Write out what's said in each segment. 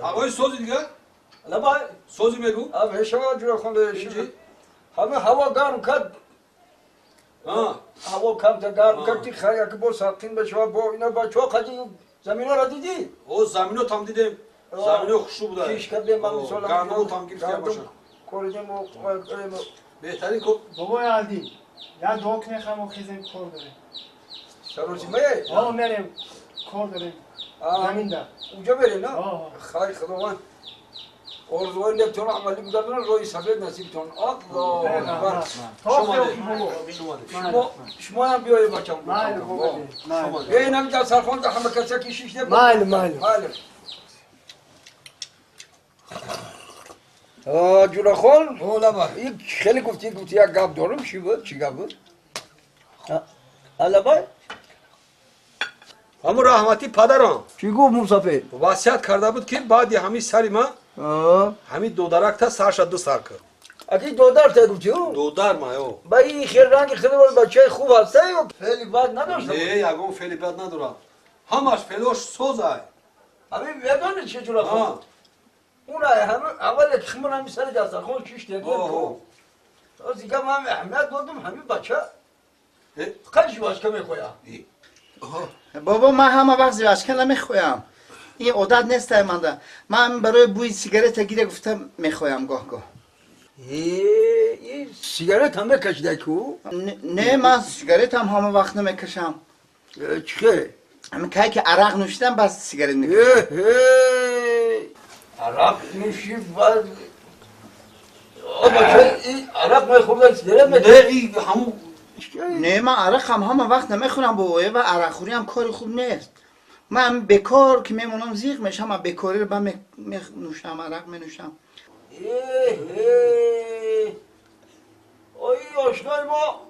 آقای سوزی دیگه؟ لبای سوزی میگو؟ آب شما جور خونده چی؟ همه هوا گرم کرد. هوا کم تا گرم کردی خیلی که با ساختین به شما با اینا با چه خدی زمین را دیدی؟ او زمینو تام دیدم. زمینو خوشو بوده. کیش کردیم من مثلا گندمو تام گرفتیم باشه. کوردیم و بهترین کو بابای علی یا دوک نخم و خیزم کار داره سروسی میه؟ میریم کار داریم زمین ده اونجا بریم نه؟ خیلی خداوند آرزوهای نبتون عملی بودن روی سفید نصیبتون الله اکبر شما هم بیایید بچم بیایید هم در سرخان ده همه کسی که شیشته مال جونا خون یک خیلی گفتی یک گپ دارم چی بود؟ چی گپ بود؟ علبای؟ همون رحمتی پدرم چی گفت مسافر؟ وصیت کرده بود که بعد همین سری ما همین دو درک تا سرش دو سر کرد. اکی دودار تا گفتی او؟ دودار ما یو. با این خیر رنگ خیلی بچه خوب هسته یا خیلی بد نداشته؟ نه یکم خیلی بد نداره. همش فلوش سوزه. همین میدونی چه جوره خون؟ اون اول که خمرم سر دستر خون کیش دیدم از دیگه من احمد دادم همین بچه خیلی باش که میخویا بابا من همه وقت زیواشکه نمیخویم این عادت نیست من برای بوی سیگارت گیره گفتم میخویم گاه این سیگارت هم میکشیده کو؟ نه من سیگارت هم همه وقت نمیکشم چه؟ همین که عرق نوشیدم بس سیگارت میکشم عرق نوشی باز این عرق میخوردن سیگارت میکشیده؟ نه همون نه من عرق هم همه وقت نمیخورم بابا و عرق خوری هم کاری خوب نیست من بکار که میمونم زیغ میشم و بکاری رو با نوشم عرق می نوشم اوی آشنای ما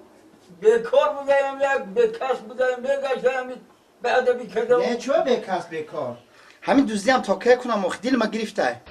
بکار بودیم یک بکس بودیم بگشتیم به ادبی کردم نه چوه بکس بکار همین دوزی هم تا که کنم مخدیل ما گرفته